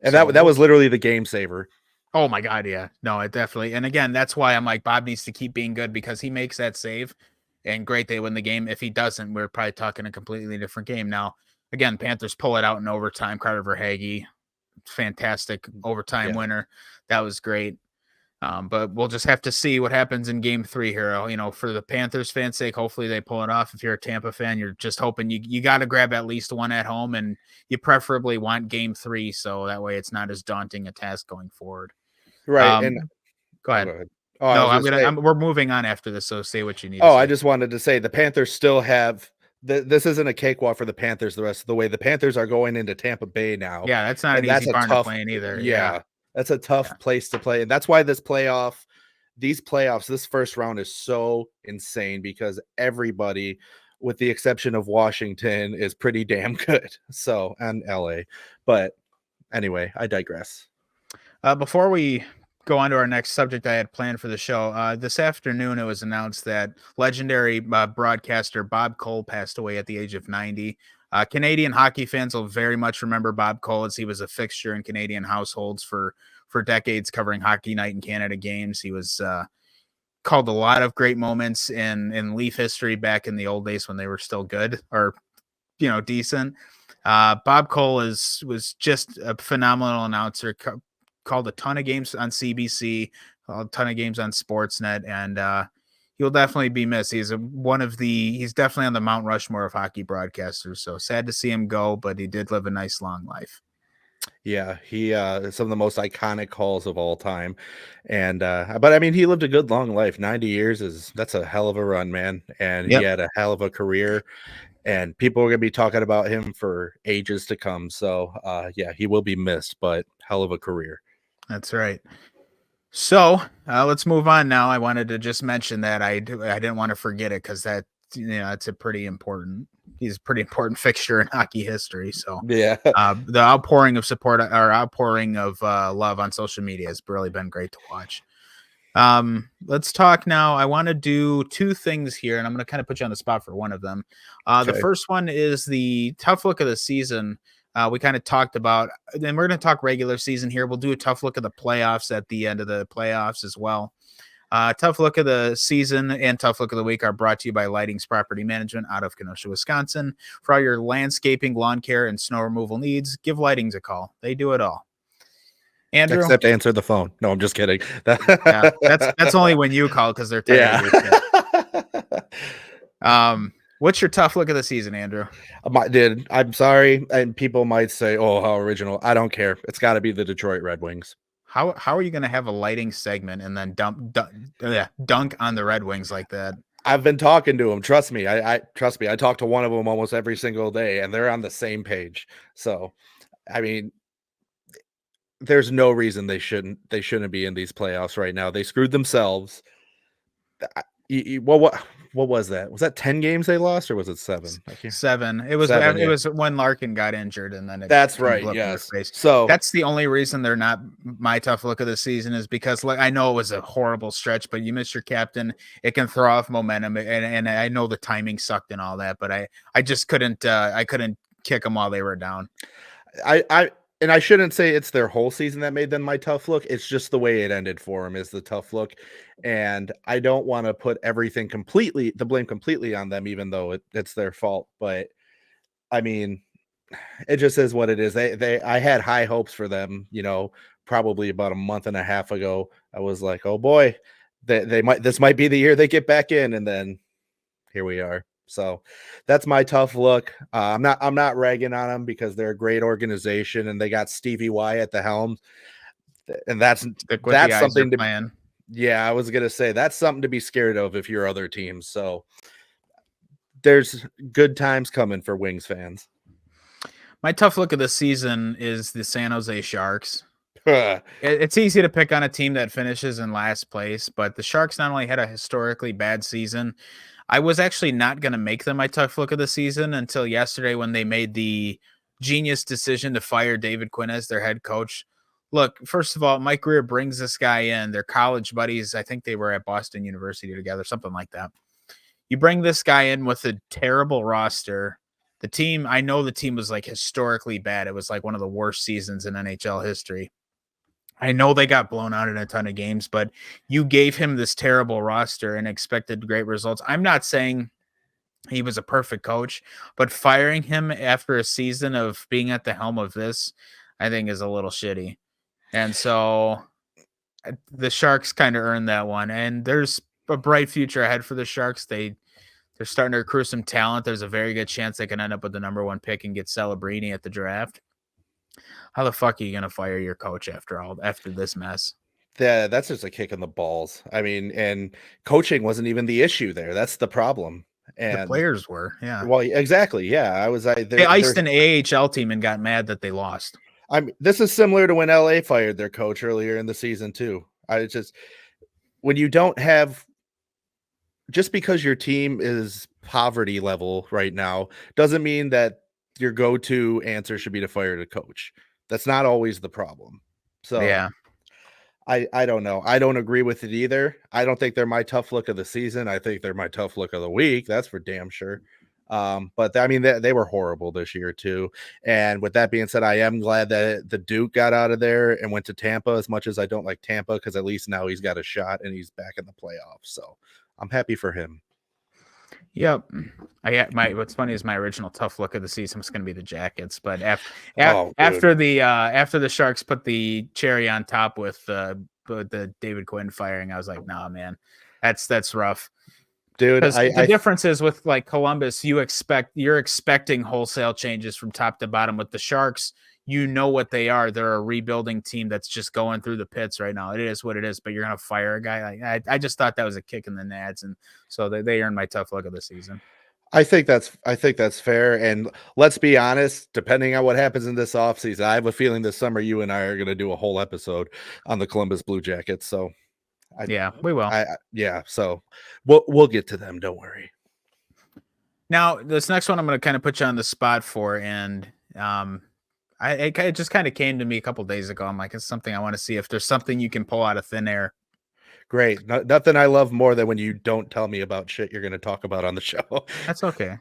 Speaker 3: and that was literally the game saver.
Speaker 2: Oh my God, yeah. No, it definitely. And again, that's why I'm like, Bob needs to keep being good, because he makes that save and great, they win the game. If he doesn't, we're probably talking a completely different game. Now, again, Panthers pull it out in overtime. Carter Verhaeghe, fantastic overtime winner. That was great. But we'll just have to see what happens in game 3 here. You know, for the Panthers fans' sake, hopefully they pull it off. If you're a Tampa fan, you're just hoping you got to grab at least one at home, and you preferably want game 3, so that way it's not as daunting a task going forward.
Speaker 3: Right. And
Speaker 2: go ahead.
Speaker 3: Go ahead.
Speaker 2: No, we're moving on after this, so say what you need.
Speaker 3: I just wanted to say the Panthers still have this isn't a cakewalk for the Panthers the rest of the way. The Panthers are going into Tampa Bay now.
Speaker 2: Yeah, that's not an easy barn to play in either.
Speaker 3: Yeah, that's a tough place to play, and that's why these playoffs, this first round is so insane, because everybody, with the exception of Washington, is pretty damn good. So, and LA, but anyway, I digress.
Speaker 2: Before we go on to our next subject I had planned for the show, this afternoon it was announced that legendary broadcaster Bob Cole passed away at the age of 90. Canadian hockey fans will very much remember Bob Cole, as he was a fixture in Canadian households for decades, covering Hockey Night in Canada games. He was called a lot of great moments in Leaf history back in the old days when they were still good, or decent. Bob Cole was just a phenomenal announcer. Called a ton of games on CBC, a ton of games on Sportsnet, and he'll definitely be missed. He's definitely on the Mount Rushmore of hockey broadcasters. So sad to see him go, but he did live a nice long life.
Speaker 3: Yeah, he some of the most iconic calls of all time. And but I mean, he lived a good long life. 90 years that's a hell of a run, man. And he had a hell of a career, and people are going to be talking about him for ages to come. So yeah, he will be missed, but hell of a career.
Speaker 2: That's right. So let's move on now. I wanted to just mention that I didn't want to forget it, because that it's a pretty important. He's a pretty important fixture in hockey history. So
Speaker 3: yeah,
Speaker 2: the outpouring of support, or outpouring of love on social media has really been great to watch. Let's talk now. I want to do 2 things here, and I'm going to kind of put you on the spot for one of them. The first one is the tough look of the season. We kind of talked about, and we're going to talk regular season here. We'll do a tough look at the playoffs at the end of the playoffs as well. Tough look of the season and tough look of the week are brought to you by Lighting's Property Management out of Kenosha, Wisconsin. For all your landscaping, lawn care, and snow removal needs, give Lighting's a call. They do it all. Andrew?
Speaker 3: Except answer the phone. No, I'm just kidding.
Speaker 2: Yeah, that's only when you call, because they're tired of your shit. What's your tough look of the season, Andrew?
Speaker 3: Dude, I'm sorry, and people might say, "Oh, how original." I don't care. It's got to be the Detroit Red Wings.
Speaker 2: How are you going to have a lighting segment and then dunk on the Red Wings like that?
Speaker 3: I've been talking to them. Trust me. I talk to one of them almost every single day, and they're on the same page. So, I mean, there's no reason they shouldn't be in these playoffs right now. They screwed themselves. What was that? Was that 10 games they lost, or was it 7?
Speaker 2: 7. It was 7, It was when Larkin got injured, and then
Speaker 3: that's right. Yes.
Speaker 2: So that's the only reason they're not my tough look of the season, is because, like, I know it was a horrible stretch, but you miss your captain. It can throw off momentum, and I know the timing sucked and all that, but I just couldn't kick them while they were down.
Speaker 3: And I shouldn't say it's their whole season that made them my tough look. It's just the way it ended for them is the tough look. And I don't want to put the blame completely on them, even though it's their fault. But I mean, it just is what it is. I had high hopes for them, probably about a month and a half ago. I was like, oh boy, this might be the year they get back in. And then here we are. So that's my tough look. I'm not ragging on them, because they're a great organization and they got Stevie Y at the helm. And that's something to
Speaker 2: plan.
Speaker 3: Yeah, I was going to say that's something to be scared of if you're other teams. So there's good times coming for Wings fans.
Speaker 2: My tough look of the season is the San Jose Sharks. It's easy to pick on a team that finishes in last place, but the Sharks not only had a historically bad season, I was actually not going to make them my tough look of the season until yesterday when they made the genius decision to fire David Quinn as their head coach. Look, first of all, Mike Greer brings this guy in. They're college buddies. I think they were at Boston University together, something like that. You bring this guy in with a terrible roster. I know the team was like historically bad. It was like one of the worst seasons in NHL history. I know they got blown out in a ton of games, but you gave him this terrible roster and expected great results. I'm not saying he was a perfect coach, but firing him after a season of being at the helm of this, I think is a little shitty. And so the Sharks kind of earned that one. And there's a bright future ahead for the Sharks. They're starting to recruit some talent. There's a very good chance they can end up with the number 1 pick and get Celebrini at the draft. How the fuck are you going to fire your coach after this mess?
Speaker 3: Yeah, that's just a kick in the balls. I mean, and coaching wasn't even the issue there. That's the problem. And
Speaker 2: the players were, yeah.
Speaker 3: Well, exactly. Yeah,
Speaker 2: they iced an AHL team and got mad that they lost.
Speaker 3: This is similar to when LA fired their coach earlier in the season too. When you don't have, just because your team is poverty level right now doesn't mean that your go-to answer should be to fire the coach. That's not always the problem. So
Speaker 2: yeah,
Speaker 3: I don't know. I don't agree with it either. I don't think they're my tough look of the season. I think they're my tough look of the week. That's for damn sure. But I mean, they were horrible this year too. And with that being said, I am glad that the Duke got out of there and went to Tampa, as much as I don't like Tampa, because at least now he's got a shot and he's back in the playoffs. So I'm happy for him.
Speaker 2: Yep. What's funny is my original tough look of the season was going to be the Jackets, but after the Sharks put the cherry on top with the David Quinn firing, I was like, nah, man, that's rough.
Speaker 3: Dude,
Speaker 2: the difference is with like Columbus, you're expecting wholesale changes from top to bottom. With the Sharks, you know what they are. They're a rebuilding team that's just going through the pits right now. It is what it is, but you're going to fire a guy. I just thought that was a kick in the nads, and so they earned my tough look of the season.
Speaker 3: I think that's fair. And let's be honest, depending on what happens in this offseason, I have a feeling this summer you and I are going to do a whole episode on the Columbus Blue Jackets. So
Speaker 2: we will.
Speaker 3: So we'll get to them. Don't worry.
Speaker 2: Now, this next one I'm going to kind of put you on the spot for, and it just kind of came to me a couple days ago. I'm like, it's something I want to see if there's something you can pull out of thin air.
Speaker 3: Great. Nothing I love more than when you don't tell me about shit you're going to talk about on the show.
Speaker 2: That's okay.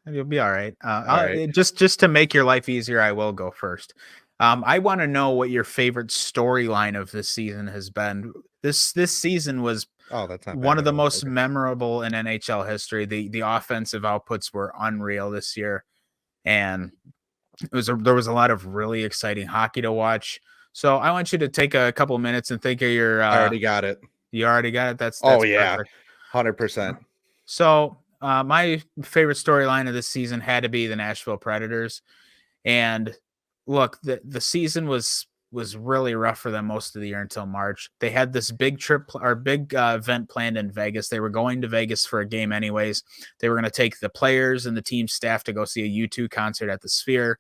Speaker 2: You'll be all right.
Speaker 3: All right.
Speaker 2: Just to make your life easier, I will go first. I want to know what your favorite storyline of this season has been. This season was
Speaker 3: that's not
Speaker 2: one of the most memorable in NHL history. The offensive outputs were unreal this year, and there was a lot of really exciting hockey to watch. So I want you to take a couple minutes and think of your.
Speaker 3: I already got it.
Speaker 2: You already got it. That's
Speaker 3: yeah, 100%.
Speaker 2: So my favorite storyline of this season had to be the Nashville Predators, and look, the season was really rough for them most of the year until March. They had this big event planned in Vegas. They were going to Vegas for a game anyways. They were going to take the players and the team staff to go see a U2 concert at the Sphere.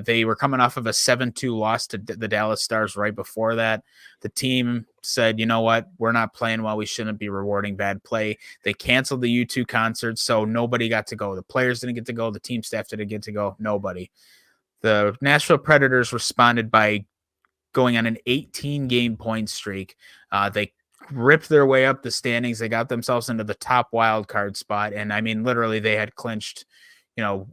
Speaker 2: They were coming off of a 7-2 loss to the Dallas Stars right before that. The team said, you know what? We're not playing well. We shouldn't be rewarding bad play. They canceled the U2 concert, so nobody got to go. The players didn't get to go. The team staff didn't get to go. Nobody. The Nashville Predators responded by going on an 18-game point streak. They ripped their way up the standings. They got themselves into the top wild card spot. And I mean, literally they had clinched,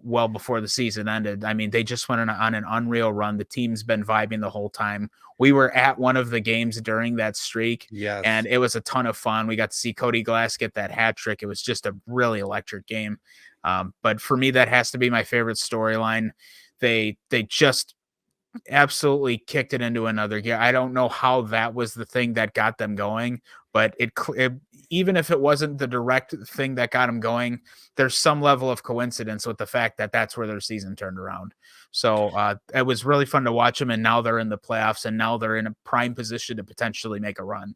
Speaker 2: well before the season ended. I mean, they just went on an unreal run. The team's been vibing the whole time. We were at one of the games during that streak.
Speaker 3: Yes.
Speaker 2: And it was a ton of fun. We got to see Cody Glass get that hat trick. It was just a really electric game. But for me, that has to be my favorite storyline. They just absolutely kicked it into another gear. I don't know how that was the thing that got them going, but it even if it wasn't the direct thing that got them going, there's some level of coincidence with the fact that that's where their season turned around. So it was really fun to watch them, and now they're in the playoffs, and now they're in a prime position to potentially make a run.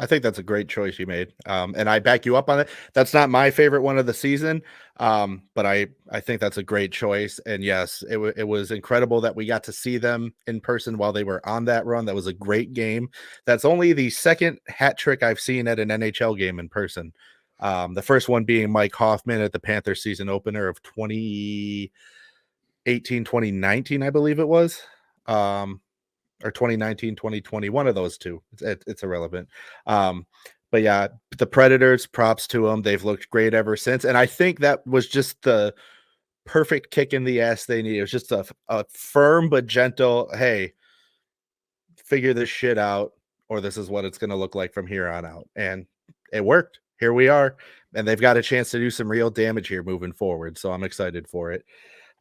Speaker 3: I think that's a great choice you made. And I back you up on it. That's not my favorite one of the season. But I think that's a great choice. And yes, it was incredible that we got to see them in person while they were on that run. That was a great game. That's only the second hat trick I've seen at an NHL game in person. The first one being Mike Hoffman at the Panthers season opener of 2018, 2019, I believe it was. Or 2019, 2020, one of those two. It's irrelevant. But yeah, the Predators, props to them. They've looked great ever since. And I think that was just the perfect kick in the ass they needed. It was just a firm but gentle, hey, figure this shit out, or this is what it's going to look like from here on out. And it worked. Here we are. And they've got a chance to do some real damage here moving forward. So I'm excited for it.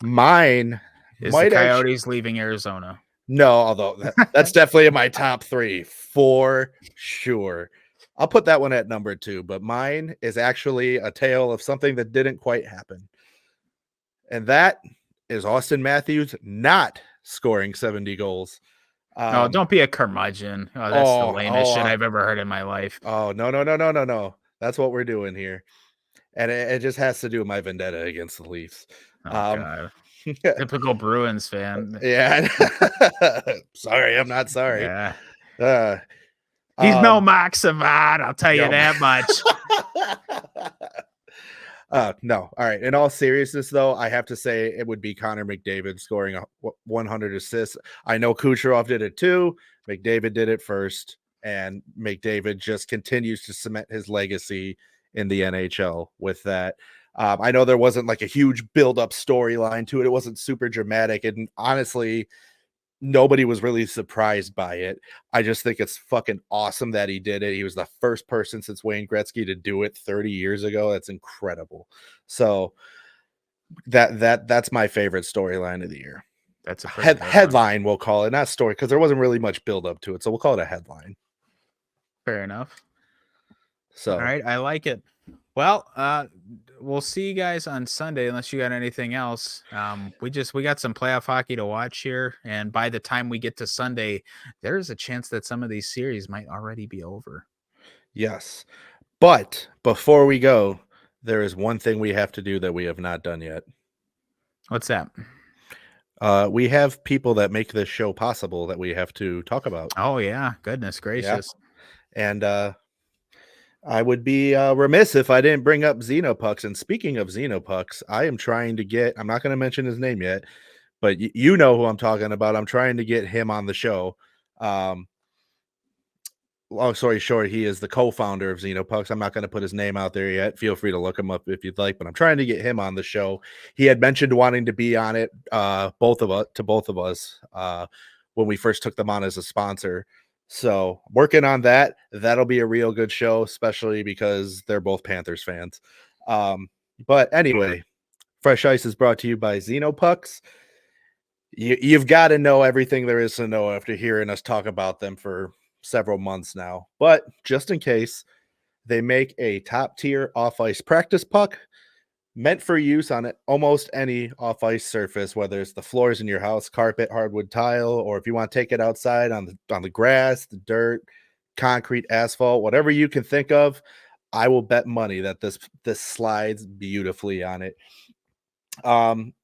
Speaker 3: Mine
Speaker 2: is the Coyotes leaving Arizona.
Speaker 3: No, although that's definitely in my top 3 for sure. I'll put that one at number 2, but mine is actually a tale of something that didn't quite happen. And that is Austin Matthews not scoring 70 goals.
Speaker 2: No, don't be a curmudgeon. Oh, that's the lamest shit I've ever heard in my life.
Speaker 3: Oh, no. That's what we're doing here. And it just has to do with my vendetta against the Leafs.
Speaker 2: Oh, God. Typical Bruins fan.
Speaker 3: Yeah. Sorry, I'm not sorry.
Speaker 2: Yeah. He's no Mark Savard, I'll tell you that much.
Speaker 3: No. All right. In all seriousness, though, I have to say it would be Connor McDavid scoring 100 assists. I know Kucherov did it too. McDavid did it first, and McDavid just continues to cement his legacy in the NHL with that. I know there wasn't like a huge build-up storyline to it. It wasn't super dramatic. And honestly, nobody was really surprised by it. I just think it's fucking awesome that he did it. He was the first person since Wayne Gretzky to do it 30 years ago. That's incredible. So that's my favorite storyline of the year.
Speaker 2: That's a
Speaker 3: headline, we'll call it, not story, because there wasn't really much build-up to it. So we'll call it a headline.
Speaker 2: Fair enough.
Speaker 3: So
Speaker 2: all right, I like it. Well, we'll see you guys on Sunday unless you got anything else. We got some playoff hockey to watch here, and by the time we get to Sunday, there's a chance that some of these series might already be over.
Speaker 3: Yes. But before we go, there is one thing we have to do that we have not done yet.
Speaker 2: What's that?
Speaker 3: We have people that make this show possible that we have to talk about.
Speaker 2: Oh yeah, goodness gracious.
Speaker 3: Yeah. And I would be remiss if I didn't bring up Xenopucks. And speaking of Xenopucks, I am trying to get, I'm not going to mention his name yet, but you know who I'm talking about. I'm trying to get him on the show. Long story short, he is the co-founder of Xenopucks. I'm not going to put his name out there yet. Feel free to look him up if you'd like, but I'm trying to get him on the show. He had mentioned wanting to be on it, both of us, when we first took them on as a sponsor. So working on that. That'll be a real good show, especially because they're both Panthers fans. But anyway, Fresh Ice is brought to you by Xenopucks. You've got to know everything there is to know after hearing us talk about them for several months now. But just in case, they make a top-tier off-ice practice puck meant for use on almost any off-ice surface, whether it's the floors in your house, carpet, hardwood tile, or if you want to take it outside on the grass, the dirt, concrete, asphalt, whatever you can think of. I will bet money that this slides beautifully on it.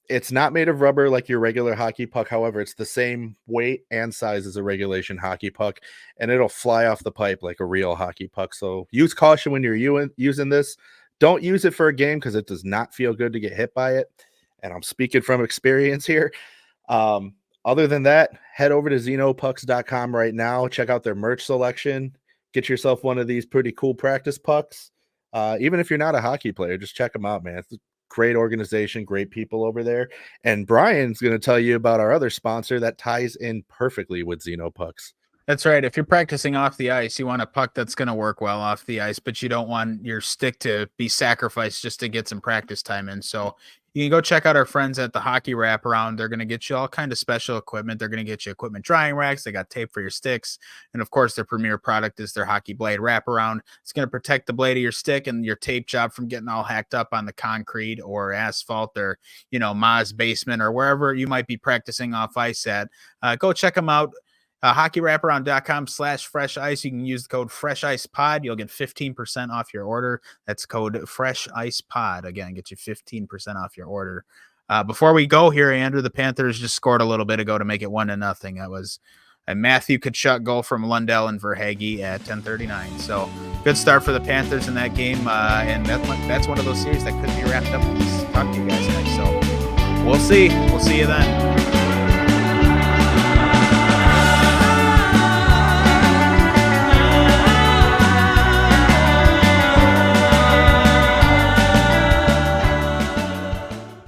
Speaker 3: It's not made of rubber like your regular hockey puck. However, it's the same weight and size as a regulation hockey puck, and it'll fly off the pipe like a real hockey puck. So use caution when you're using this. Don't use it for a game because it does not feel good to get hit by it. And I'm speaking from experience here. Other than that, head over to xenopucks.com right now. Check out their merch selection. Get yourself one of these pretty cool practice pucks. Even if you're not a hockey player, just check them out, man. It's great organization, great people over there. And Brian's going to tell you about our other sponsor that ties in perfectly with Xenopucks.
Speaker 2: That's right. If you're practicing off the ice, you want a puck that's going to work well off the ice, but you don't want your stick to be sacrificed just to get some practice time in. So you can go check out our friends at the Hockey Wraparound. They're going to get you all kind of special equipment. They're going to get you equipment drying racks. They got tape for your sticks. And of course, their premier product is their Hockey Blade Wraparound. It's going to protect the blade of your stick and your tape job from getting all hacked up on the concrete or asphalt or, Ma's basement or wherever you might be practicing off ice at. Go check them out. HockeyWraparound.com/fresh ice. You can use the code FreshIcePod. You'll get 15% off your order. That's code FreshIcePod. Again, get you 15% off your order. Before we go here, Andrew, the Panthers just scored a little bit ago to make it 1-0. That was a Matthew Tkachuk goal from Lundell and Verhaeghe at 10:39. So good start for the Panthers in that game, and that's one of those series that could be wrapped up. Talk to you guys next. So we'll see. We'll see you then.